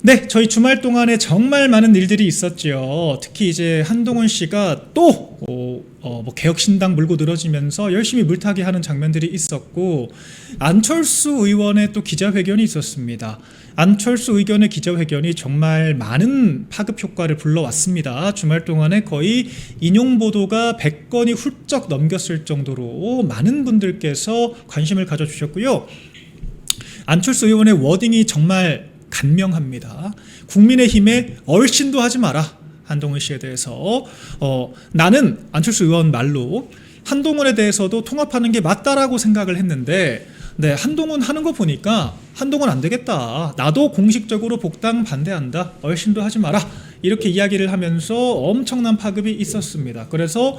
네, 저희 주말 동안에 정말 많은 일들이 있었죠. 특히 이제 한동훈 씨가 또 개혁신당 물고 늘어지면서 열심히 물타기 하는 장면들이 있었고, 안철수 의원의 또 기자회견이 있었습니다. 안철수 의견의 기자회견이 정말 많은 파급 효과를 불러왔습니다. 주말 동안에 거의 인용 보도가 100건이 훌쩍 넘겼을 정도로 많은 분들께서 관심을 가져주셨고요. 안철수 의원의 워딩이 정말 간명합니다. 국민의힘에 얼씬도 하지 마라, 한동훈 씨에 대해서. 나는 안철수 의원 말로 한동훈에 대해서도 통합하는 게 맞다라고 생각을 했는데, 네, 한동훈 하는 거 보니까 한동훈 안 되겠다, 나도 공식적으로 복당 반대한다, 얼씬도 하지 마라, 이렇게 이야기를 하면서 엄청난 파급이 있었습니다. 그래서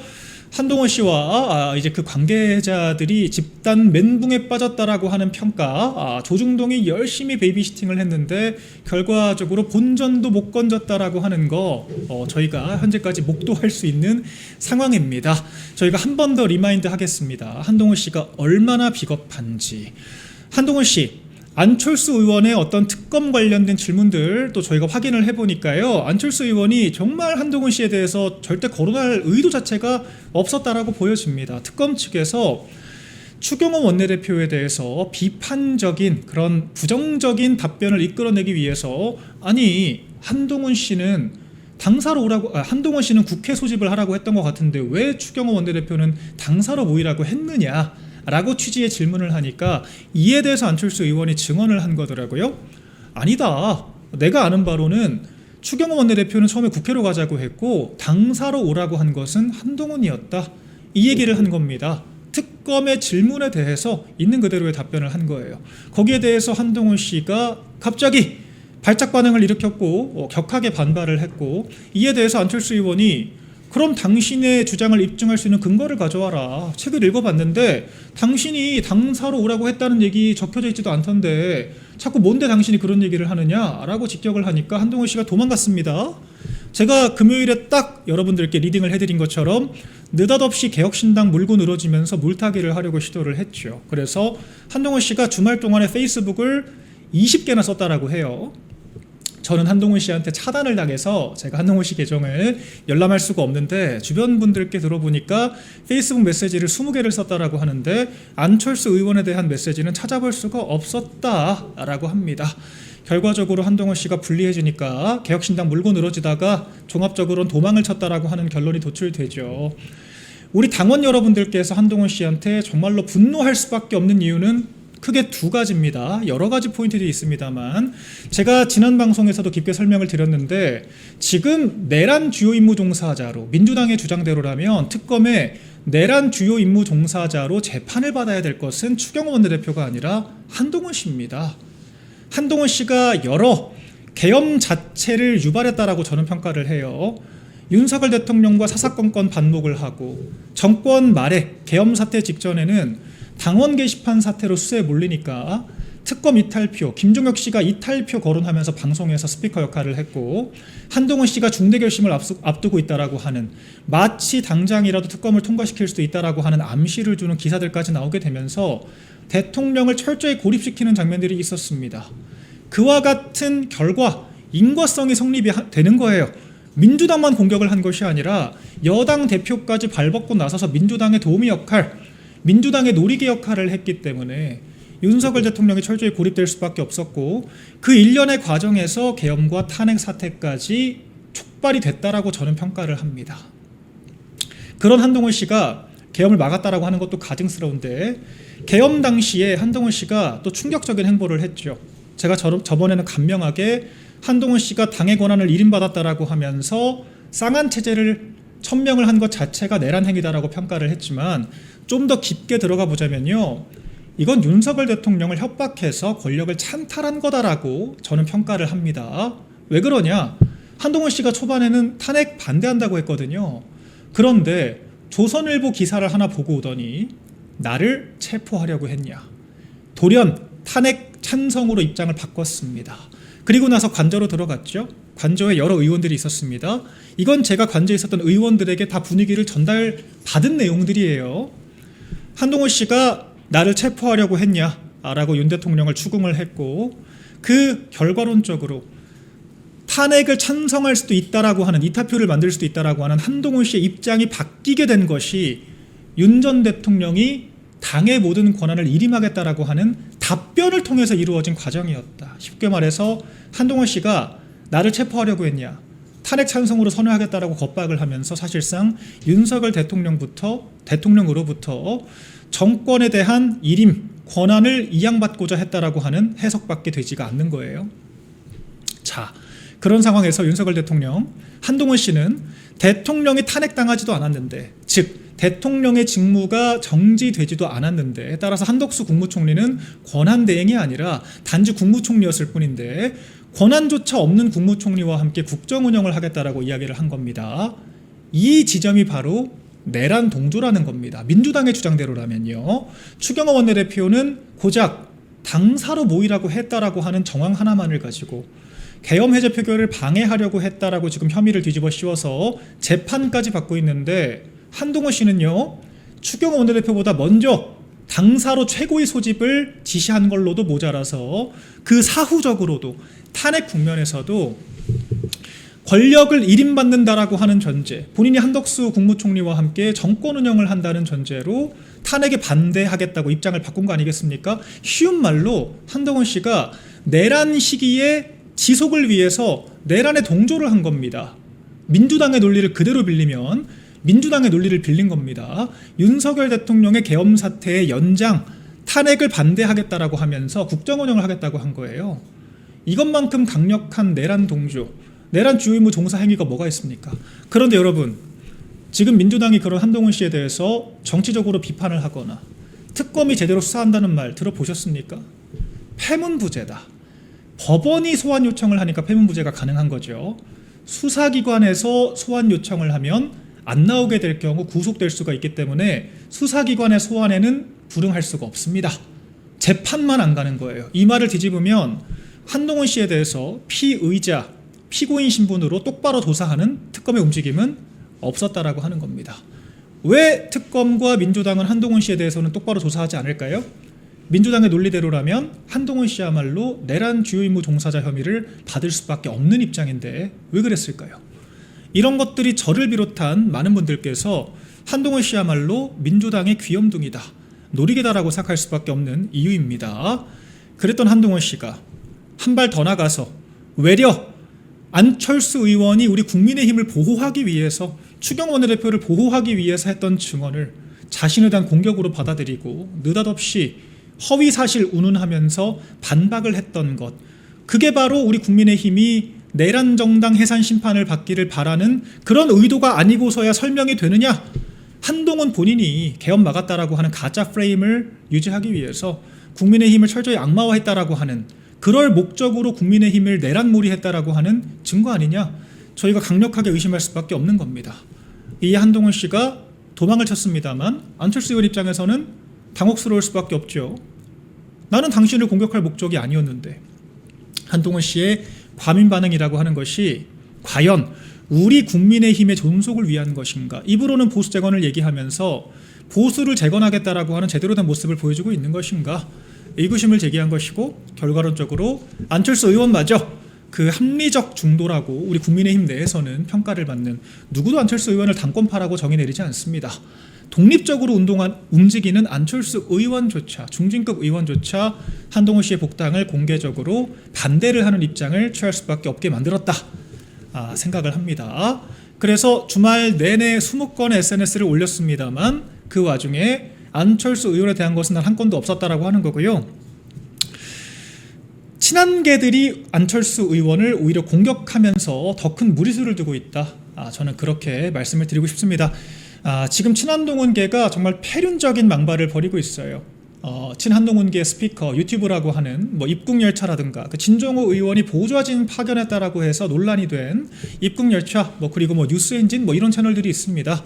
한동훈 씨와 이제 그 관계자들이 집단 멘붕에 빠졌다라고 하는 평가, 조중동이 열심히 베이비시팅을 했는데 결과적으로 본전도 못 건졌다라고 하는 거, 저희가 현재까지 목도할 수 있는 상황입니다. 저희가 한 번 더 리마인드 하겠습니다. 한동훈 씨가 얼마나 비겁한지. 한동훈 씨, 안철수 의원의 어떤 특검 관련된 질문들 또 저희가 확인을 해보니까요, 안철수 의원이 정말 한동훈 씨에 대해서 절대 거론할 의도 자체가 없었다라고 보여집니다. 특검 측에서 추경호 원내대표에 대해서 비판적인 그런 부정적인 답변을 이끌어내기 위해서, 아니 한동훈 씨는 당사로 오라고, 한동훈 씨는 국회 소집을 하라고 했던 것 같은데 왜 추경호 원내대표는 당사로 모이라고 했느냐 라고 취지의 질문을 하니까, 이에 대해서 안철수 의원이 증언을 한 거더라고요. 아니다, 내가 아는 바로는 추경호 원내대표는 처음에 국회로 가자고 했고 당사로 오라고 한 것은 한동훈이었다, 이 얘기를 한 겁니다. 특검의 질문에 대해서 있는 그대로의 답변을 한 거예요. 거기에 대해서 한동훈 씨가 갑자기 발작 반응을 일으켰고 격하게 반발을 했고, 이에 대해서 안철수 의원이 그럼 당신의 주장을 입증할 수 있는 근거를 가져와라, 책을 읽어봤는데 당신이 당사로 오라고 했다는 얘기 적혀져 있지도 않던데 자꾸 뭔데 당신이 그런 얘기를 하느냐라고 직격을 하니까 한동훈 씨가 도망갔습니다. 제가 금요일에 딱 여러분들께 리딩을 해드린 것처럼 느닷없이 개혁신당 물고 늘어지면서 물타기를 하려고 시도를 했죠. 그래서 한동훈 씨가 주말 동안에 페이스북을 20개나 썼다라고 해요. 저는 한동훈 씨한테 차단을 당해서 제가 한동훈 씨 계정을 열람할 수가 없는데, 주변 분들께 들어보니까 페이스북 메시지를 20개를 썼다라고 하는데 안철수 의원에 대한 메시지는 찾아볼 수가 없었다라고 합니다. 결과적으로 한동훈 씨가 불리해지니까 개혁신당 물고 늘어지다가 종합적으로는 도망을 쳤다라고 하는 결론이 도출되죠. 우리 당원 여러분들께서 한동훈 씨한테 정말로 분노할 수밖에 없는 이유는 크게 두 가지입니다. 여러 가지 포인트들이 있습니다만 제가 지난 방송에서도 깊게 설명을 드렸는데, 지금 내란 주요 임무 종사자로, 민주당의 주장대로라면 특검의 내란 주요 임무 종사자로 재판을 받아야 될 것은 추경호 원내대표가 아니라 한동훈 씨입니다. 한동훈 씨가 여러 계엄 자체를 유발했다라고 저는 평가를 해요. 윤석열 대통령과 사사건건 반목을 하고, 정권 말에 계엄 사태 직전에는 당원 게시판 사태로 수세에 몰리니까 특검 이탈표, 김종혁 씨가 이탈표 거론하면서 방송에서 스피커 역할을 했고, 한동훈 씨가 중대 결심을 앞두고 있다라고 하는, 마치 당장이라도 특검을 통과시킬 수도 있다라고 하는 암시를 주는 기사들까지 나오게 되면서 대통령을 철저히 고립시키는 장면들이 있었습니다. 그와 같은 결과 인과성이 성립이 되는 거예요. 민주당만 공격을 한 것이 아니라 여당 대표까지 발벗고 나서서 민주당의 도우미 역할, 민주당의 놀이개 역할을 했기 때문에 윤석열 대통령이 철저히 고립될 수밖에 없었고, 그 일련의 과정에서 계엄과 탄핵 사태까지 촉발이 됐다라고 저는 평가를 합니다. 그런 한동훈 씨가 계엄을 막았다라고 하는 것도 가증스러운데, 계엄 당시에 한동훈 씨가 또 충격적인 행보를 했죠. 제가 저번에는 간명하게 한동훈 씨가 당의 권한을 일임받았다라고 하면서 쌍안 체제를 천명을 한 것 자체가 내란 행위다라고 평가를 했지만, 좀 더 깊게 들어가 보자면요, 이건 윤석열 대통령을 협박해서 권력을 찬탈한 거다라고 저는 평가를 합니다. 왜 그러냐? 한동훈 씨가 초반에는 탄핵 반대한다고 했거든요. 그런데 조선일보 기사를 하나 보고 오더니 나를 체포하려고 했냐, 돌연 탄핵 찬성으로 입장을 바꿨습니다. 그리고 나서 관저로 들어갔죠. 관저에 여러 의원들이 있었습니다. 이건 제가 관저에 있었던 의원들에게 다 분위기를 전달받은 내용들이에요. 한동훈 씨가 나를 체포하려고 했냐라고 윤 대통령을 추궁을 했고, 그 결과론적으로 탄핵을 찬성할 수도 있다라고 하는 이타표를 만들 수도 있다라고 하는 한동훈 씨의 입장이 바뀌게 된 것이 윤 전 대통령이 당의 모든 권한을 일임하겠다라고 하는 답변을 통해서 이루어진 과정이었다. 쉽게 말해서 한동훈 씨가 나를 체포하려고 했냐, 탄핵 찬성으로 선회하겠다라고 겁박을 하면서 사실상 윤석열 대통령으로부터 정권에 대한 일임 권한을 이양받고자 했다라고 하는 해석밖에 되지가 않는 거예요. 자, 그런 상황에서 윤석열 대통령, 한동훈 씨는 대통령이 탄핵당하지도 않았는데, 즉 대통령의 직무가 정지되지도 않았는데, 따라서 한덕수 국무총리는 권한대행이 아니라 단지 국무총리였을 뿐인데 권한조차 없는 국무총리와 함께 국정운영을 하겠다라고 이야기를 한 겁니다. 이 지점이 바로 내란 동조라는 겁니다. 민주당의 주장대로라면요, 추경호 원내대표는 고작 당사로 모이라고 했다라고 하는 정황 하나만을 가지고 계엄 해제 표결을 방해하려고 했다라고 지금 혐의를 뒤집어 씌워서 재판까지 받고 있는데, 한동훈 씨는요, 추경호 원내대표보다 먼저 당사로 최고의 소집을 지시한 걸로도 모자라서 그 사후적으로도 탄핵 국면에서도 권력을 일임받는다라고 하는 전제, 본인이 한덕수 국무총리와 함께 정권 운영을 한다는 전제로 탄핵에 반대하겠다고 입장을 바꾼 거 아니겠습니까? 쉬운 말로 한동훈 씨가 내란 시기에 지속을 위해서 내란에 동조를 한 겁니다. 민주당의 논리를 그대로 빌리면 민주당의 논리를 빌린 겁니다. 윤석열 대통령의 계엄 사태의 연장, 탄핵을 반대하겠다라고 하면서 국정운영을 하겠다고 한 거예요. 이것만큼 강력한 내란 동조, 내란 주요 임무 종사 행위가 뭐가 있습니까? 그런데 여러분, 지금 민주당이 그런 한동훈 씨에 대해서 정치적으로 비판을 하거나 특검이 제대로 수사한다는 말 들어보셨습니까? 패문부재다. 법원이 소환 요청을 하니까 패문부재가 가능한 거죠. 수사기관에서 소환 요청을 하면 안 나오게 될 경우 구속될 수가 있기 때문에 수사기관의 소환에는 불응할 수가 없습니다. 재판만 안 가는 거예요. 이 말을 뒤집으면 한동훈 씨에 대해서 피의자, 피고인 신분으로 똑바로 조사하는 특검의 움직임은 없었다라고 하는 겁니다. 왜 특검과 민주당은 한동훈 씨에 대해서는 똑바로 조사하지 않을까요? 민주당의 논리대로라면 한동훈 씨야말로 내란 주요 임무 종사자 혐의를 받을 수밖에 없는 입장인데 왜 그랬을까요? 이런 것들이 저를 비롯한 많은 분들께서 한동훈 씨야말로 민주당의 귀염둥이다, 놀이개다라고 생각할 수밖에 없는 이유입니다. 그랬던 한동훈 씨가 한 발 더 나가서 외려 안철수 의원이 우리 국민의힘을 보호하기 위해서, 추경호 원내대표를 보호하기 위해서 했던 증언을 자신에 대한 공격으로 받아들이고 느닷없이 허위사실 운운하면서 반박을 했던 것, 그게 바로 우리 국민의힘이 내란 정당 해산 심판을 받기를 바라는 그런 의도가 아니고서야 설명이 되느냐? 한동훈 본인이 계엄 막았다라고 하는 가짜 프레임을 유지하기 위해서 국민의힘을 철저히 악마화했다라고 하는, 그럴 목적으로 국민의힘을 내란몰이했다라고 하는 증거 아니냐? 저희가 강력하게 의심할 수밖에 없는 겁니다. 이 한동훈 씨가 도망을 쳤습니다만 안철수 의원 입장에서는 당혹스러울 수밖에 없죠. 나는 당신을 공격할 목적이 아니었는데. 한동훈 씨의 과민 반응이라고 하는 것이 과연 우리 국민의힘의 존속을 위한 것인가? 입으로는 보수 재건을 얘기하면서 보수를 재건하겠다라고 하는 제대로 된 모습을 보여주고 있는 것인가? 의구심을 제기한 것이고, 결과론적으로 안철수 의원마저 그 합리적 중도라고 우리 국민의힘 내에서는 평가를 받는, 누구도 안철수 의원을 당권파라고 정의 내리지 않습니다. 독립적으로 움직이는 안철수 의원조차, 중진급 의원조차 한동훈 씨의 복당을 공개적으로 반대를 하는 입장을 취할 수밖에 없게 만들었다 생각을 합니다. 그래서 주말 내내 20건의 SNS를 올렸습니다만 그 와중에 안철수 의원에 대한 것은 단 한 건도 없었다라고 하는 거고요. 친한 개들이 안철수 의원을 오히려 공격하면서 더 큰 무리수를 두고 있다. 저는 그렇게 말씀을 드리고 싶습니다. 지금 친한동훈계가 정말 폐륜적인 망발을 벌이고 있어요. 친한동훈계 스피커, 유튜브라고 하는 입국열차라든가, 그 진정호 의원이 보좌진 파견했다라고 해서 논란이 된 입국열차, 그리고 뉴스엔진 이런 채널들이 있습니다.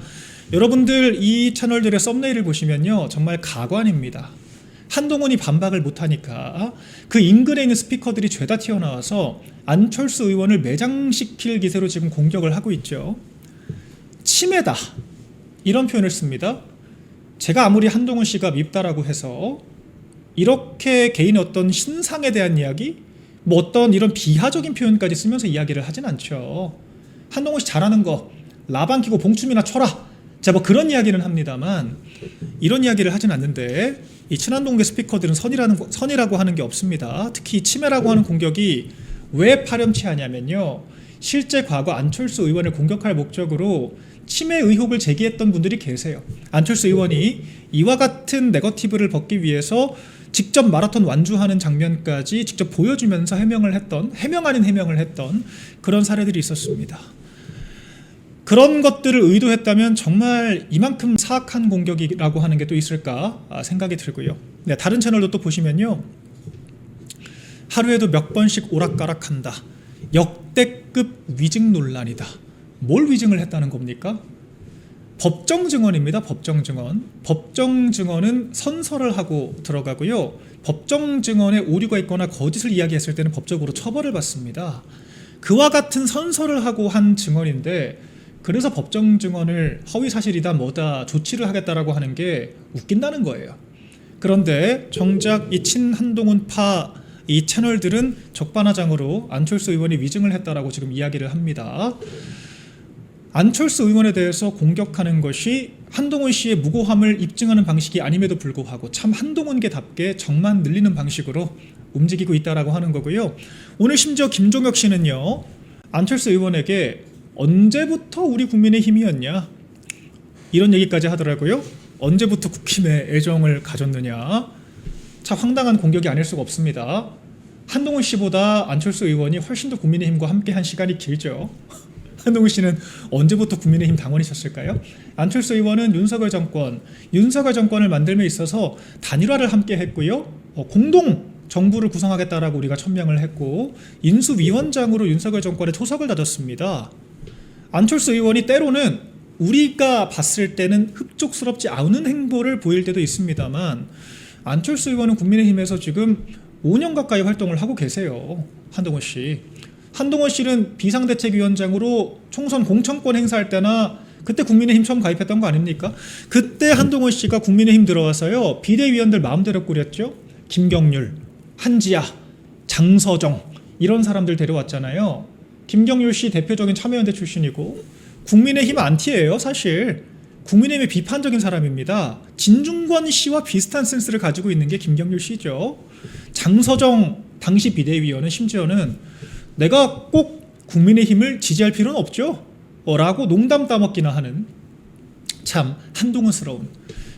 여러분들 이 채널들의 썸네일을 보시면요, 정말 가관입니다. 한동훈이 반박을 못하니까 그 인근에 있는 스피커들이 죄다 튀어나와서 안철수 의원을 매장시킬 기세로 지금 공격을 하고 있죠. 치매다, 이런 표현을 씁니다. 제가 아무리 한동훈 씨가 밉다라고 해서 이렇게 개인의 어떤 신상에 대한 이야기, 뭐 어떤 이런 비하적인 표현까지 쓰면서 이야기를 하진 않죠. 한동훈 씨 잘하는 거 라방 끼고 봉춤이나 춰라. 자, 뭐 그런 이야기는 합니다만 이런 이야기를 하진 않는데 이 친한동계 스피커들은 선이라고 하는 게 없습니다. 특히 치매라고 하는 공격이 왜 파렴치하냐면요. 실제 과거 안철수 의원을 공격할 목적으로 치매 의혹을 제기했던 분들이 계세요. 안철수 의원이 이와 같은 네거티브를 벗기 위해서 직접 마라톤 완주하는 장면까지 직접 보여주면서 해명 아닌 해명을 했던 그런 사례들이 있었습니다. 그런 것들을 의도했다면 정말 이만큼 사악한 공격이라고 하는 게 또 있을까 생각이 들고요. 네, 다른 채널도 또 보시면요. 하루에도 몇 번씩 오락가락한다. 역대급 위증 논란이다. 뭘 위증을 했다는 겁니까? 법정 증언입니다. 법정 증언. 법정 증언은 선서를 하고 들어가고요. 법정 증언에 오류가 있거나 거짓을 이야기했을 때는 법적으로 처벌을 받습니다. 그와 같은 선서를 하고 한 증언인데 그래서 법정 증언을 허위 사실이다 뭐다 조치를 하겠다라고 하는 게 웃긴다는 거예요. 그런데 정작 이 친한동훈파 이 채널들은 적반하장으로 안철수 의원이 위증을 했다라고 지금 이야기를 합니다. 안철수 의원에 대해서 공격하는 것이 한동훈 씨의 무고함을 입증하는 방식이 아님에도 불구하고 참 한동훈계답게 정만 늘리는 방식으로 움직이고 있다라고 하는 거고요. 오늘 심지어 김종혁 씨는요. 안철수 의원에게 언제부터 우리 국민의힘이었냐 이런 얘기까지 하더라고요. 언제부터 국힘에 애정을 가졌느냐. 참 황당한 공격이 아닐 수가 없습니다. 한동훈 씨보다 안철수 의원이 훨씬 더 국민의힘과 함께한 시간이 길죠. 한동훈 씨는 언제부터 국민의힘 당원이셨을까요? 안철수 의원은 윤석열 정권을 만들며 있어서 단일화를 함께 했고요. 공동 정부를 구성하겠다라고 우리가 천명을 했고 인수위원장으로 윤석열 정권의 초석을 다졌습니다. 안철수 의원이 때로는 우리가 봤을 때는 흡족스럽지 않은 행보를 보일 때도 있습니다만 안철수 의원은 국민의힘에서 지금 5년 가까이 활동을 하고 계세요. 한동훈 씨. 한동훈 씨는 비상대책위원장으로 총선 공천권 행사할 때나 그때 국민의힘 처음 가입했던 거 아닙니까? 그때 한동훈 씨가 국민의힘 들어와서요. 비대위원들 마음대로 꾸렸죠. 김경률, 한지아, 장서정 이런 사람들 데려왔잖아요. 김경률 씨 대표적인 참여연대 출신이고 국민의힘 안티예요. 사실 국민의힘의 비판적인 사람입니다. 진중권 씨와 비슷한 센스를 가지고 있는 게 김경률 씨죠. 장서정 당시 비대위원은 심지어는 내가 꼭 국민의힘을 지지할 필요는 없죠 라고 농담 따먹기나 하는 참 한동훈스러운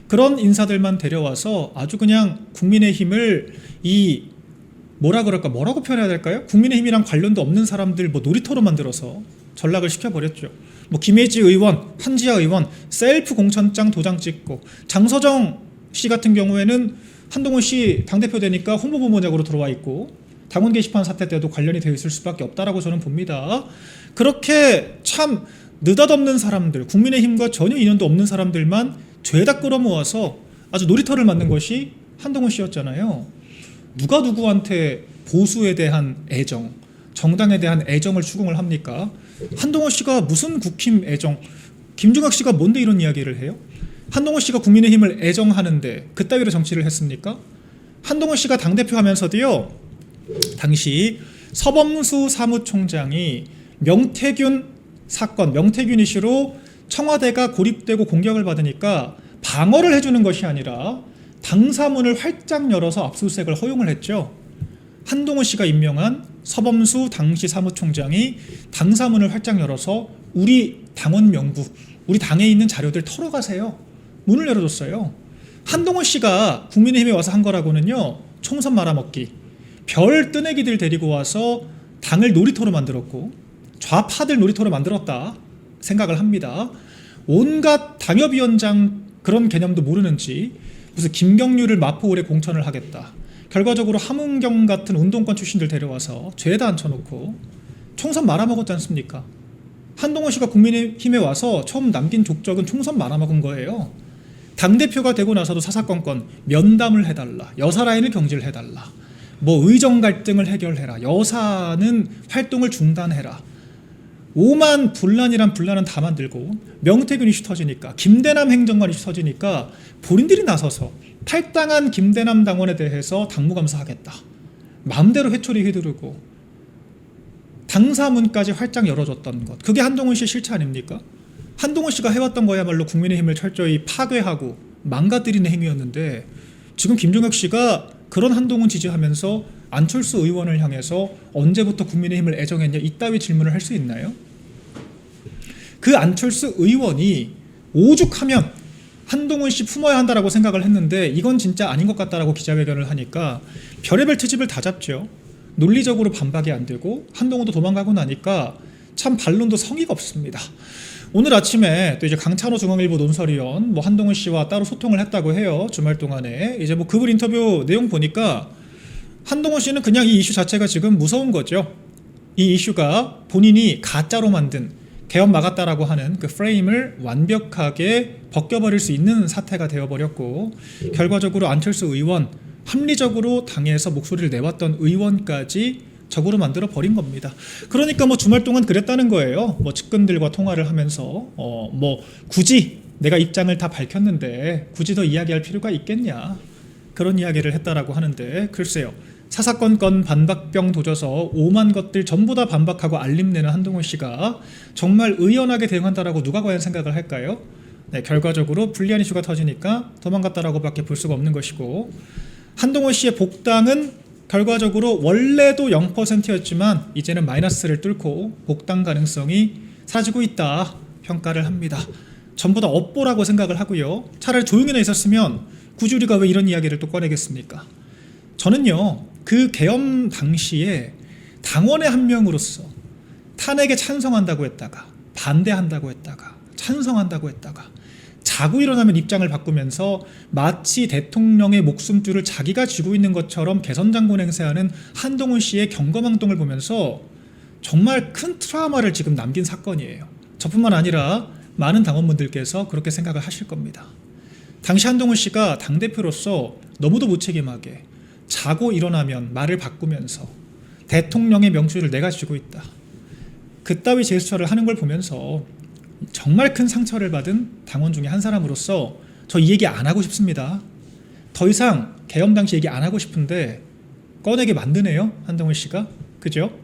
그런 인사들만 데려와서 아주 그냥 국민의힘을 뭐라고 표현해야 될까요? 국민의힘이랑 관련도 없는 사람들 놀이터로 만들어서 전락을 시켜버렸죠. 김혜지 의원, 한지아 의원 셀프 공천장 도장 찍고 장서정 씨 같은 경우에는 한동훈 씨 당대표 되니까 홍보본부장으로 들어와 있고 당원 게시판 사태 때도 관련이 되어 있을 수밖에 없다라고 저는 봅니다. 그렇게 참 느닷없는 사람들, 국민의힘과 전혀 인연도 없는 사람들만 죄다 끌어모아서 아주 놀이터를 만든 것이 한동훈 씨였잖아요. 누가 누구한테 보수에 대한 애정, 정당에 대한 애정을 추궁을 합니까? 한동훈 씨가 무슨 국힘 애정, 김종혁 씨가 뭔데 이런 이야기를 해요? 한동훈 씨가 국민의힘을 애정하는데 그따위로 정치를 했습니까? 한동훈 씨가 당대표 하면서도요. 당시 서범수 사무총장이 명태균 사건, 명태균 이슈로 청와대가 고립되고 공격을 받으니까 방어를 해주는 것이 아니라 당사문을 활짝 열어서 압수수색을 허용을 했죠. 한동훈 씨가 임명한 서범수 당시 사무총장이 당사문을 활짝 열어서 우리 당원 명부, 우리 당에 있는 자료들 털어가세요. 문을 열어줬어요. 한동훈 씨가 국민의힘에 와서 한 거라고는요. 총선 말아먹기. 별 뜨내기들 데리고 와서 당을 놀이터로 만들었고 좌파들 놀이터로 만들었다 생각을 합니다. 온갖 당협위원장 그런 개념도 모르는지 무슨 김경률을 마포울에 공천을 하겠다. 결과적으로 함은경 같은 운동권 출신들 데려와서 죄다 앉혀놓고 총선 말아먹었지 않습니까? 한동훈 씨가 국민의힘에 와서 처음 남긴 족적은 총선 말아먹은 거예요. 당대표가 되고 나서도 사사건건 면담을 해달라. 여사 라인을 경질해달라. 의정 갈등을 해결해라. 여사는 활동을 중단해라. 오만 분란이란 분란은 다 만들고 명태균 이슈 터지니까 김대남 행정관 이슈 터지니까 본인들이 나서서 탈당한 김대남 당원에 대해서 당무감사하겠다 마음대로 회초리 휘두르고 당사문까지 활짝 열어줬던 것, 그게 한동훈 씨의 실체 아닙니까? 한동훈 씨가 해왔던 거야말로 국민의힘을 철저히 파괴하고 망가뜨리는 행위였는데, 지금 김종혁 씨가 그런 한동훈 지지하면서 안철수 의원을 향해서 언제부터 국민의힘을 애정했냐 이따위 질문을 할 수 있나요? 그 안철수 의원이 오죽하면 한동훈 씨 품어야 한다라고 생각을 했는데, 이건 진짜 아닌 것 같다라고 기자회견을 하니까 별의별 트집을 다 잡죠. 논리적으로 반박이 안 되고 한동훈도 도망가고 나니까 참 반론도 성의가 없습니다. 오늘 아침에 또 이제 강찬호 중앙일보 논설위원 뭐 한동훈 씨와 따로 소통을 했다고 해요. 주말 동안에 이제 뭐 그분 인터뷰 내용 보니까 한동훈 씨는 그냥 이 이슈 자체가 지금 무서운 거죠. 이 이슈가 본인이 가짜로 만든 개헌 막았다라고 하는 그 프레임을 완벽하게 벗겨버릴 수 있는 사태가 되어버렸고, 결과적으로 안철수 의원, 합리적으로 당에서 목소리를 내왔던 의원까지 적으로 만들어 버린 겁니다. 그러니까 뭐 주말 동안 그랬다는 거예요. 뭐 측근들과 통화를 하면서 뭐 굳이 내가 입장을 다 밝혔는데 굳이 더 이야기할 필요가 있겠냐, 그런 이야기를 했다라고 하는데, 글쎄요, 사사건건 반박병 도져서 오만 것들 전부 다 반박하고 알림내는 한동훈 씨가 정말 의연하게 대응한다라고 누가 과연 생각을 할까요? 네, 결과적으로 불리한 이슈가 터지니까 도망갔다라고밖에 볼 수가 없는 것이고, 한동훈 씨의 복당은 결과적으로 원래도 0%였지만 이제는 마이너스를 뚫고 복당 가능성이 사라지고 있다 평가를 합니다. 전부 다 업보라고 생각을 하고요. 차라리 조용히나 있었으면 굳이 우리가 왜 이런 이야기를 또 꺼내겠습니까? 저는요, 그 계엄 당시에 당원의 한 명으로서 탄핵에 찬성한다고 했다가 반대한다고 했다가 찬성한다고 했다가 자고 일어나면 입장을 바꾸면서 마치 대통령의 목숨줄을 자기가 쥐고 있는 것처럼 개선장군 행세하는 한동훈 씨의 경거망동을 보면서 정말 큰 트라우마를 지금 남긴 사건이에요. 저뿐만 아니라 많은 당원분들께서 그렇게 생각을 하실 겁니다. 당시 한동훈 씨가 당대표로서 너무도 무책임하게 자고 일어나면 말을 바꾸면서 대통령의 명줄을 내가 쥐고 있다, 그따위 제스처를 하는 걸 보면서 정말 큰 상처를 받은 당원 중에 한 사람으로서 저 이 얘기 안 하고 싶습니다. 더 이상 계엄 당시 얘기 안 하고 싶은데 꺼내게 만드네요, 한동훈 씨가. 그죠?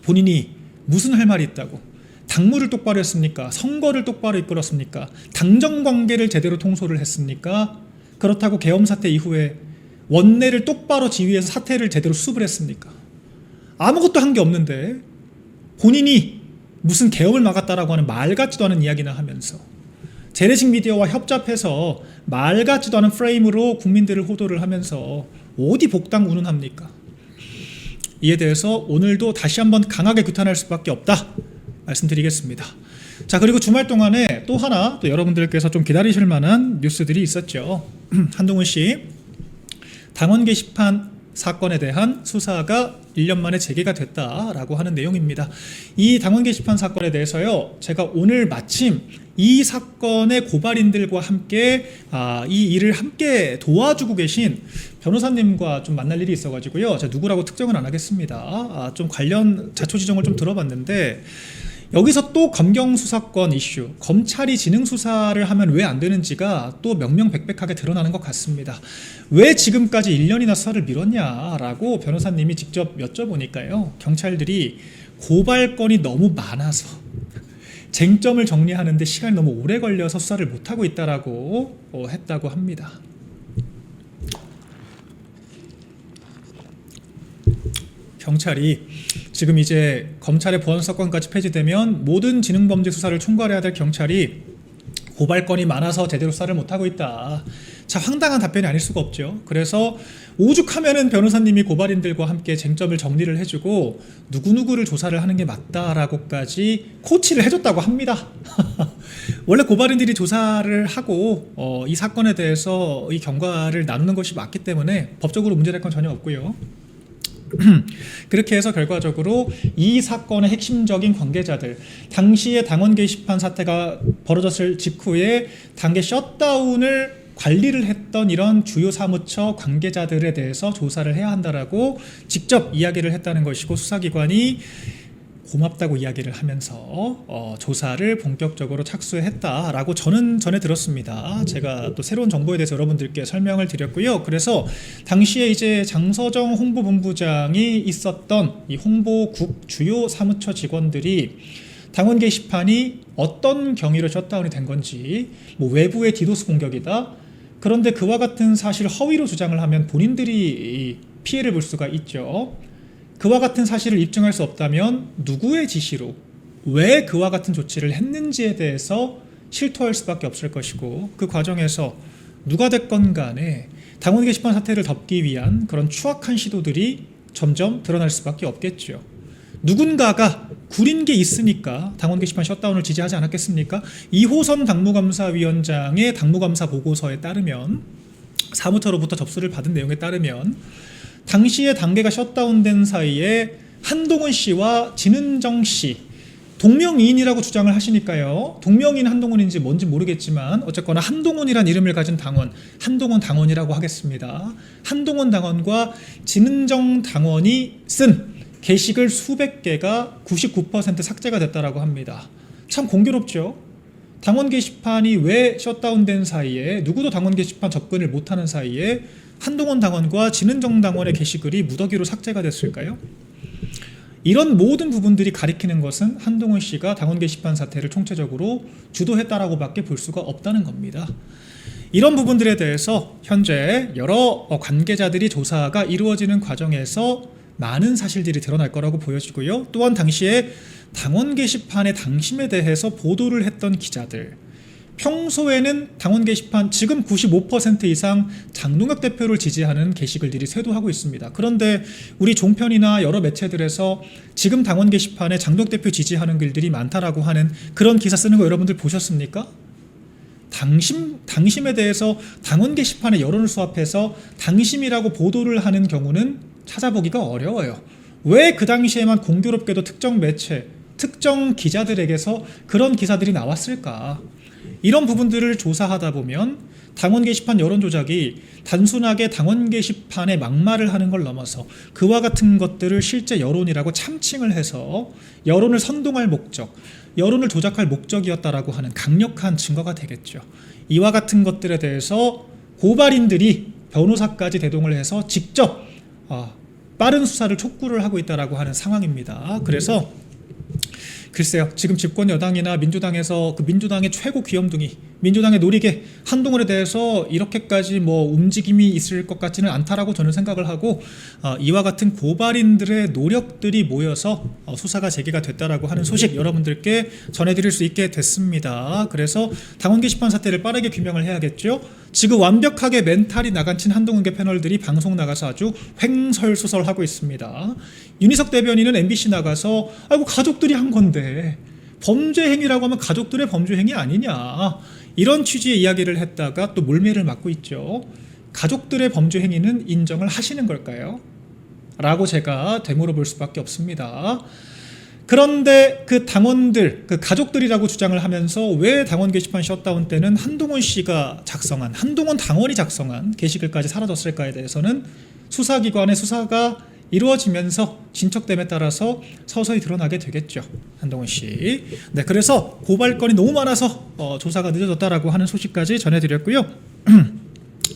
본인이 무슨 할 말이 있다고 당무를 똑바로 했습니까? 선거를 똑바로 이끌었습니까? 당정 관계를 제대로 통솔을 했습니까? 그렇다고 계엄 사태 이후에 원내를 똑바로 지휘해서 사태를 제대로 수습을 했습니까? 아무것도 한 게 없는데 본인이 무슨 계엄을 막았다라고 하는 말 같지도 않은 이야기나 하면서 재래식 미디어와 협잡해서 말 같지도 않은 프레임으로 국민들을 호도를 하면서 어디 복당 운운합니까? 이에 대해서 오늘도 다시 한번 강하게 규탄할 수밖에 없다 말씀드리겠습니다. 자, 그리고 주말 동안에 또 하나 또 여러분들께서 좀 기다리실 만한 뉴스들이 있었죠. 한동훈 씨 당원 게시판 사건에 대한 수사가 1년 만에 재개가 됐다라고 하는 내용입니다. 이 당원 게시판 사건에 대해서요, 제가 오늘 마침 이 사건의 고발인들과 함께 이 일을 함께 도와주고 계신 변호사님과 좀 만날 일이 있어가지고요, 제가 누구라고 특정은 안 하겠습니다. 좀 관련 자초지종을 좀 들어봤는데, 여기서 또 검경 수사권 이슈, 검찰이 진흥 수사를 하면 왜 안 되는지가 또 명명백백하게 드러나는 것 같습니다. 왜 지금까지 1년이나 수사를 미뤘냐라고 변호사님이 직접 여쭤보니까요, 경찰들이 고발건이 너무 많아서 쟁점을 정리하는데 시간이 너무 오래 걸려서 수사를 못하고 있다라고 했다고 합니다. 경찰이 지금 이제 검찰의 보안수사권까지 폐지되면 모든 지능범죄 수사를 총괄해야 될 경찰이 고발건이 많아서 제대로 수사를 못하고 있다. 자, 황당한 답변이 아닐 수가 없죠. 그래서 오죽하면은 변호사님이 고발인들과 함께 쟁점을 정리를 해주고 누구누구를 조사를 하는 게 맞다라고까지 코치를 해줬다고 합니다. 원래 고발인들이 조사를 하고 이 사건에 대해서 이 경과를 나누는 것이 맞기 때문에 법적으로 문제될 건 전혀 없고요. 그렇게 해서 결과적으로 이 사건의 핵심적인 관계자들, 당시에 당원 게시판 사태가 벌어졌을 직후에 당계 셧다운을 관리를 했던 이런 주요 사무처 관계자들에 대해서 조사를 해야 한다라고 직접 이야기를 했다는 것이고, 수사기관이 고맙다고 이야기를 하면서 조사를 본격적으로 착수했다라고 저는 전해 들었습니다. 제가 또 새로운 정보에 대해서 여러분들께 설명을 드렸고요. 그래서 당시에 이제 장서정 홍보본부장이 있었던 이 홍보국 주요 사무처 직원들이 당원 게시판이 어떤 경위로 셧다운이 된 건지, 뭐 외부의 디도스 공격이다. 그런데 그와 같은 사실 허위로 주장을 하면 본인들이 피해를 볼 수가 있죠. 그와 같은 사실을 입증할 수 없다면 누구의 지시로 왜 그와 같은 조치를 했는지에 대해서 실토할 수밖에 없을 것이고, 그 과정에서 누가 됐건 간에 당원 게시판 사태를 덮기 위한 그런 추악한 시도들이 점점 드러날 수밖에 없겠죠. 누군가가 구린 게 있으니까 당원 게시판 셧다운을 지지하지 않았겠습니까? 이호선 당무감사위원장의 당무감사 보고서에 따르면, 사무처로부터 접수를 받은 내용에 따르면 당시에 당계가 셧다운된 사이에 한동훈 씨와 진은정 씨 동명이인이라고 주장을 하시니까요. 동명이인 한동훈인지 뭔지 모르겠지만 어쨌거나 한동훈이란 이름을 가진 당원, 한동훈 당원이라고 하겠습니다. 한동훈 당원과 진은정 당원이 쓴 게시글 수백 개가 99% 삭제가 됐다라고 합니다. 참 공교롭죠. 당원 게시판이 왜 셧다운된 사이에, 누구도 당원 게시판 접근을 못하는 사이에 한동훈 당원과 진은정 당원의 게시글이 무더기로 삭제가 됐을까요? 이런 모든 부분들이 가리키는 것은 한동훈 씨가 당원 게시판 사태를 총체적으로 주도했다라고 밖에 볼 수가 없다는 겁니다. 이런 부분들에 대해서 현재 여러 관계자들이 조사가 이루어지는 과정에서 많은 사실들이 드러날 거라고 보여지고요. 또한 당시에 당원 게시판의 당심에 대해서 보도를 했던 기자들, 평소에는 당원 게시판 지금 95% 이상 장동혁 대표를 지지하는 게시글들이 쇄도하고 있습니다. 그런데 우리 종편이나 여러 매체들에서 지금 당원 게시판에 장동혁 대표 지지하는 글들이 많다라고 하는 그런 기사 쓰는 거 여러분들 보셨습니까? 당심에 대해서 당원 게시판에 여론을 수합해서 당심이라고 보도를 하는 경우는 찾아보기가 어려워요. 왜 그 당시에만 공교롭게도 특정 매체, 특정 기자들에게서 그런 기사들이 나왔을까? 이런 부분들을 조사하다 보면 당원 게시판 여론 조작이 단순하게 당원 게시판에 막말을 하는 걸 넘어서 그와 같은 것들을 실제 여론이라고 참칭을 해서 여론을 선동할 목적, 여론을 조작할 목적이었다라고 하는 강력한 증거가 되겠죠. 이와 같은 것들에 대해서 고발인들이 변호사까지 대동을 해서 직접 빠른 수사를 촉구를 하고 있다라고 하는 상황입니다. 그래서 글쎄요, 지금 집권 여당이나 민주당에서 그 민주당의 최고 귀염둥이, 민주당의 노리개 한동훈에 대해서 이렇게까지 뭐 움직임이 있을 것 같지는 않다라고 저는 생각을 하고, 이와 같은 고발인들의 노력들이 모여서 수사가 재개가 됐다라고 하는 소식 여러분들께 전해드릴 수 있게 됐습니다. 그래서 당원 게시판 사태를 빠르게 규명을 해야겠죠. 지금 완벽하게 멘탈이 나간 친 한동훈계 패널들이 방송 나가서 아주 횡설수설하고 있습니다. 윤희석 대변인은 MBC 나가서 아이고 가족들이 한 건데 범죄 행위라고 하면 가족들의 범죄 행위 아니냐, 이런 취지의 이야기를 했다가 또 몰매를 맞고 있죠. 가족들의 범죄 행위는 인정을 하시는 걸까요? 라고 제가 되물어볼 수밖에 없습니다. 그런데 그 당원들, 그 가족들이라고 주장을 하면서 왜 당원 게시판 셧다운 때는 한동훈 씨가 작성한, 한동훈 당원이 작성한 게시글까지 사라졌을까에 대해서는 수사기관의 수사가 이루어지면서 진척됨에 따라서 서서히 드러나게 되겠죠. 한동훈 씨. 네, 그래서 고발건이 너무 많아서 조사가 늦어졌다라고 하는 소식까지 전해드렸고요.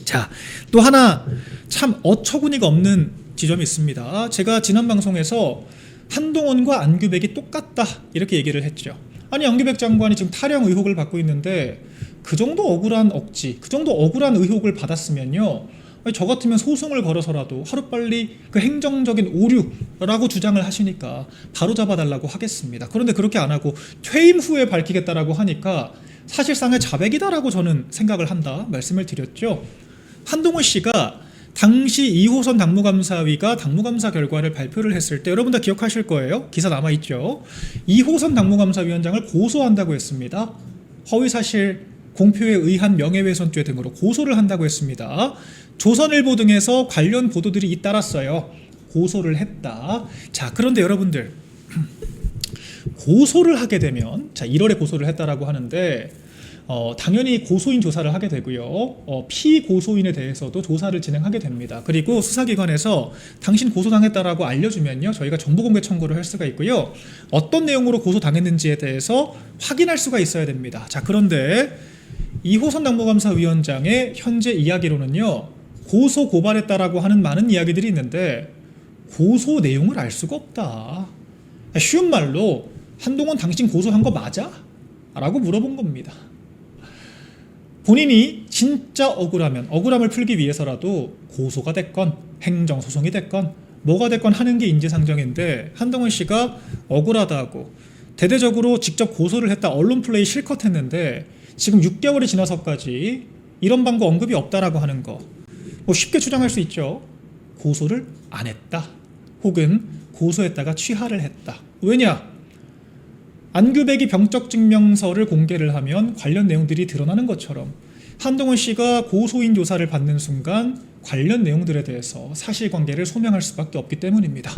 자, 또 하나 참 어처구니가 없는 지점이 있습니다. 제가 지난 방송에서 한동훈과 안규백이 똑같다 이렇게 얘기를 했죠. 아니, 안규백 장관이 지금 탈영 의혹을 받고 있는데 그 정도 억울한 억지, 그 정도 억울한 의혹을 받았으면요, 저 같으면 소송을 걸어서라도 하루빨리 그 행정적인 오류라고 주장을 하시니까 바로 잡아달라고 하겠습니다. 그런데 그렇게 안 하고 퇴임 후에 밝히겠다라고 하니까 사실상의 자백이다라고 저는 생각을 한다 말씀을 드렸죠. 한동훈 씨가 당시 2호선 당무감사위가 당무감사 결과를 발표를 했을 때 여러분 다 기억하실 거예요. 기사 남아있죠. 2호선 당무감사위원장을 고소한다고 했습니다. 허위사실, 공표에 의한 명예훼손죄 등으로 고소를 한다고 했습니다. 조선일보 등에서 관련 보도들이 잇따랐어요. 고소를 했다. 자, 그런데 여러분들 고소를 하게 되면, 자 1월에 고소를 했다라고 하는데 당연히 고소인 조사를 하게 되고요. 피고소인에 대해서도 조사를 진행하게 됩니다. 그리고 수사기관에서 당신 고소당했다라고 알려주면요, 저희가 정보공개 청구를 할 수가 있고요. 어떤 내용으로 고소당했는지에 대해서 확인할 수가 있어야 됩니다. 자, 그런데 이호선 당무감사위원장의 현재 이야기로는요, 고소 고발했다라고 하는 많은 이야기들이 있는데 고소 내용을 알 수가 없다. 쉬운 말로 한동훈 당신 고소한 거 맞아? 라고 물어본 겁니다. 본인이 진짜 억울함을 풀기 위해서라도 고소가 됐건 행정소송이 됐건 뭐가 됐건 하는 게 인지상정인데, 한동훈 씨가 억울하다고 대대적으로 직접 고소를 했다, 언론 플레이 실컷 했는데 지금 6개월이 지나서까지 이런 방법 언급이 없다라고 하는 거, 뭐 쉽게 추정할 수 있죠. 고소를 안 했다, 혹은 고소했다가 취하를 했다. 왜냐? 안규백이 병적 증명서를 공개를 하면 관련 내용들이 드러나는 것처럼 한동훈 씨가 고소인 조사를 받는 순간 관련 내용들에 대해서 사실관계를 소명할 수밖에 없기 때문입니다.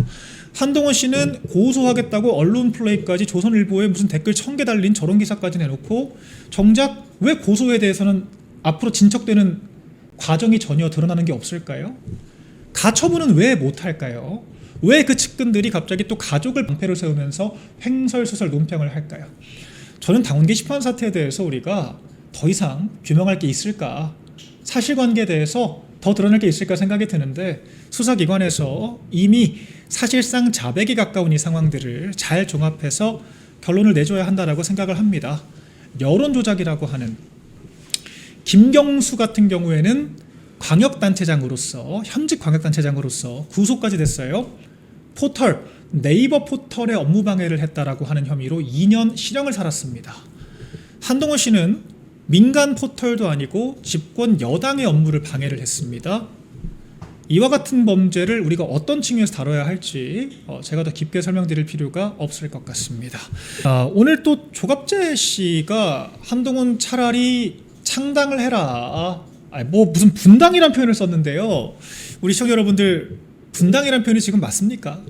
한동훈 씨는 고소하겠다고 언론 플레이까지, 조선일보에 무슨 댓글 1000개 달린 저런 기사까지 내놓고 정작 왜 고소에 대해서는 앞으로 진척되는 과정이 전혀 드러나는 게 없을까요? 가처분은 왜 못할까요? 왜 그 측근들이 갑자기 또 가족을 방패로 세우면서 횡설수설 논평을 할까요? 저는 당원 게시판 사태에 대해서 우리가 더 이상 규명할 게 있을까, 사실관계에 대해서 더 드러낼 게 있을까 생각이 드는데, 수사기관에서 이미 사실상 자백에 가까운 이 상황들을 잘 종합해서 결론을 내줘야 한다라고 생각을 합니다. 여론조작이라고 하는, 김경수 같은 경우에는 광역단체장으로서, 현직 광역단체장으로서 구속까지 됐어요. 네이버 포털에 업무 방해를 했다라고 하는 혐의로 2년 실형을 살았습니다. 한동훈 씨는 민간 포털도 아니고 집권 여당의 업무를 방해를 했습니다. 이와 같은 범죄를 우리가 어떤 측면에서 다뤄야 할지 제가 더 깊게 설명드릴 필요가 없을 것 같습니다. 오늘 또 조갑재 씨가 한동훈 차라리 창당을 해라, 뭐 무슨 분당이란 표현을 썼는데요. 우리 시청자 여러분들, 분당이란 표현이 지금 맞습니까?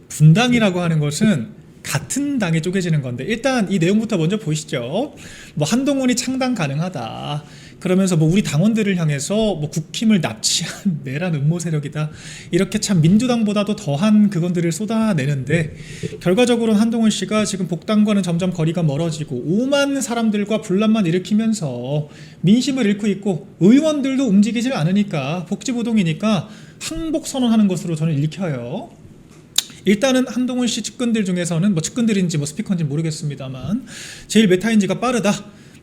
분당이라고 하는 것은 같은 당에 쪼개지는 건데, 일단 이 내용부터 먼저 보시죠. 뭐 한동훈이 창당 가능하다, 그러면서 뭐 우리 당원들을 향해서 뭐 국힘을 납치한 내란 음모 세력이다, 이렇게 참 민주당보다도 더한 그건들을 쏟아내는데, 결과적으로는 한동훈 씨가 지금 복당과는 점점 거리가 멀어지고 오만 사람들과 분란만 일으키면서 민심을 잃고 있고, 의원들도 움직이질 않으니까, 복지부동이니까 항복 선언하는 것으로 저는 읽혀요. 일단은 한동훈 씨 측근들 중에서는, 뭐 측근들인지 뭐 스피커인지 모르겠습니다만, 제일 메타인지가 빠르다,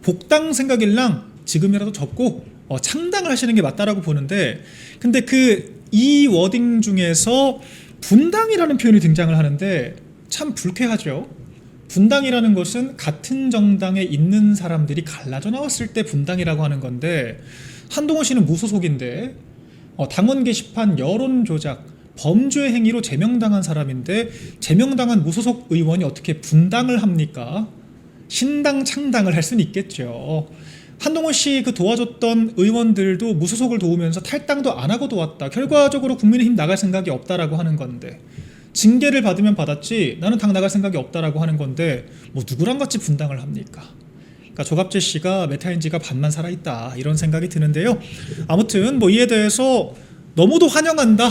복당 생각일랑 지금이라도 접고 창당을 하시는 게 맞다라고 보는데, 근데 이 워딩 중에서 분당이라는 표현이 등장을 하는데 참 불쾌하죠. 분당이라는 것은 같은 정당에 있는 사람들이 갈라져 나왔을 때 분당이라고 하는 건데, 한동훈 씨는 무소속인데 당원 게시판 여론 조작, 범죄 행위로 제명당한 사람인데, 제명당한 무소속 의원이 어떻게 분당을 합니까? 신당 창당을 할 수는 있겠죠. 한동훈 씨 도와줬던 의원들도 무소속을 도우면서 탈당도 안 하고 도왔다, 결과적으로 국민의힘 나갈 생각이 없다라고 하는 건데, 징계를 받으면 받았지 나는 당 나갈 생각이 없다라고 하는 건데, 뭐 누구랑 같이 분당을 합니까? 그러니까 조갑재 씨가 메타인지가 반만 살아있다, 이런 생각이 드는데요. 아무튼 뭐 이에 대해서 너무도 환영한다,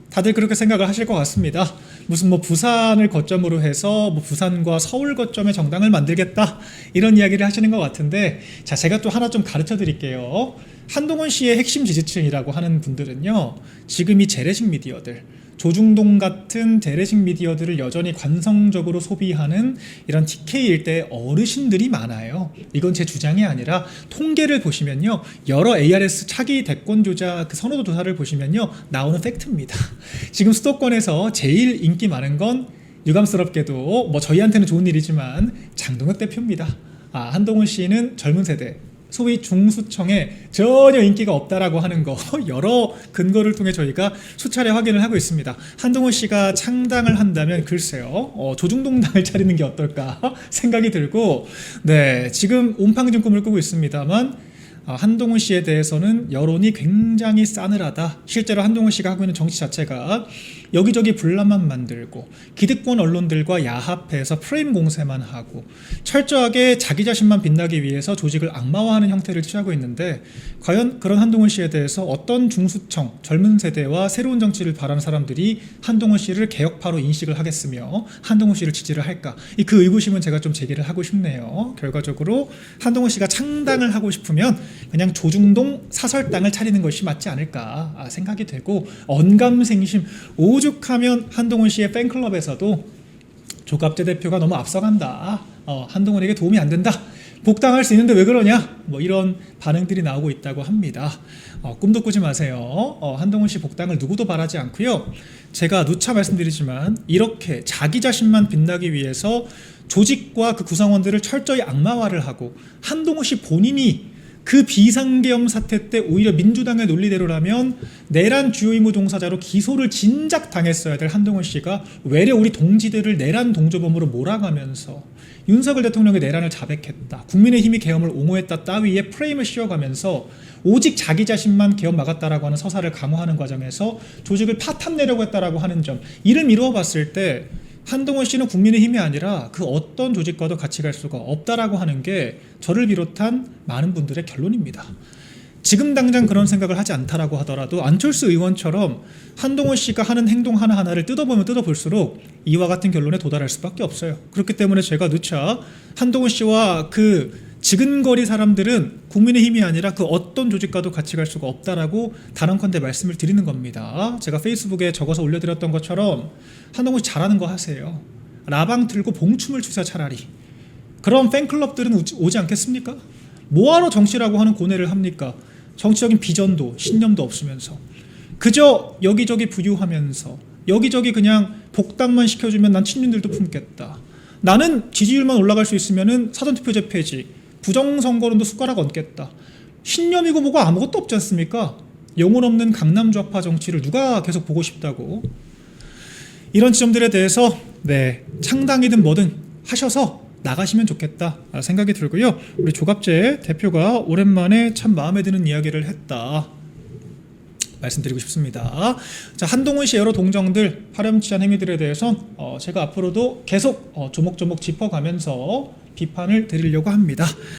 다들 그렇게 생각을 하실 것 같습니다. 무슨 뭐 부산을 거점으로 해서 뭐 부산과 서울 거점의 정당을 만들겠다, 이런 이야기를 하시는 것 같은데, 자, 제가 또 하나 좀 가르쳐 드릴게요. 한동훈 씨의 핵심 지지층이라고 하는 분들은요, 지금 이 재래식 미디어들, 조중동 같은 재래식 미디어들을 여전히 관성적으로 소비하는 이런 TK 일대 어르신들이 많아요. 이건 제 주장이 아니라 통계를 보시면요, 여러 ARS 차기 대권 조작 선호도 조사를 보시면요 나오는 팩트입니다. 지금 수도권에서 제일 인기 많은 건 유감스럽게도 뭐 저희한테는 좋은 일이지만 장동혁 대표입니다. 한동훈 씨는 젊은 세대, 소위 중수청에 전혀 인기가 없다라고 하는 거 여러 근거를 통해 저희가 수차례 확인을 하고 있습니다. 한동훈 씨가 창당을 한다면 글쎄요, 조중동당을 차리는 게 어떨까 생각이 들고, 네, 지금 온팡진 꿈을 꾸고 있습니다만, 한동훈 씨에 대해서는 여론이 굉장히 싸늘하다. 실제로 한동훈 씨가 하고 있는 정치 자체가 여기저기 분란만 만들고 기득권 언론들과 야합해서 프레임 공세만 하고 철저하게 자기 자신만 빛나기 위해서 조직을 악마화하는 형태를 취하고 있는데, 과연 그런 한동훈 씨에 대해서 어떤 중수청, 젊은 세대와 새로운 정치를 바라는 사람들이 한동훈 씨를 개혁파로 인식을 하겠으며 한동훈 씨를 지지를 할까? 그 의구심은 제가 좀 제기를 하고 싶네요. 결과적으로 한동훈 씨가 창당을 하고 싶으면 그냥 조중동 사설당을 차리는 것이 맞지 않을까 생각이 되고, 언감생심 오죽하면 한동훈 씨의 팬클럽에서도 조갑재 대표가 너무 앞서간다, 한동훈에게 도움이 안 된다, 복당할 수 있는데 왜 그러냐, 이런 반응들이 나오고 있다고 합니다. 꿈도 꾸지 마세요. 한동훈 씨 복당을 누구도 바라지 않고요. 제가 누차 말씀드리지만 이렇게 자기 자신만 빛나기 위해서 조직과 그 구성원들을 철저히 악마화를 하고, 한동훈 씨 본인이 그 비상계엄 사태 때 오히려 민주당의 논리대로라면 내란 주요 임무 종사자로 기소를 진작 당했어야 될 한동훈 씨가 외려 우리 동지들을 내란 동조범으로 몰아가면서 윤석열 대통령의 내란을 자백했다, 국민의힘이 계엄을 옹호했다 따위의 프레임을 씌워가면서 오직 자기 자신만 계엄 막았다라고 하는 서사를 강화하는 과정에서 조직을 파탄내려고 했다라고 하는 점, 이를 미루어 봤을 때 한동훈 씨는 국민의힘이 아니라 그 어떤 조직과도 같이 갈 수가 없다라고 하는 게 저를 비롯한 많은 분들의 결론입니다. 지금 당장 그런 생각을 하지 않다라고 하더라도 안철수 의원처럼 한동훈 씨가 하는 행동 하나하나를 뜯어보면 뜯어볼수록 이와 같은 결론에 도달할 수밖에 없어요. 그렇기 때문에 제가 누차 한동훈 씨와 그 지근거리 사람들은 국민의힘이 아니라 그 어떤 조직과도 같이 갈 수가 없다라고 단언컨대 말씀을 드리는 겁니다. 제가 페이스북에 적어서 올려드렸던 것처럼 한동훈 씨 잘하는 거 하세요. 라방 틀고 봉춤을 추세요. 차라리. 그런 팬클럽들은 오지 않겠습니까? 뭐하러 정치라고 하는 고뇌를 합니까? 정치적인 비전도 신념도 없으면서 그저 여기저기 부유하면서 여기저기 그냥 복당만 시켜주면 난 친윤들도 품겠다, 나는 지지율만 올라갈 수 있으면은 사전투표제 폐지, 부정선거론도 숟가락 얹겠다, 신념이고 뭐고 아무것도 없지 않습니까? 영혼 없는 강남 좌파 정치를 누가 계속 보고 싶다고. 이런 지점들에 대해서 창당이든 뭐든 하셔서 나가시면 좋겠다 생각이 들고요. 우리 조갑재 대표가 오랜만에 참 마음에 드는 이야기를 했다 말씀드리고 싶습니다. 자, 한동훈 씨 여러 동정들, 파렴치한 행위들에 대해서 제가 앞으로도 계속 조목조목 짚어가면서 비판을 드리려고 합니다.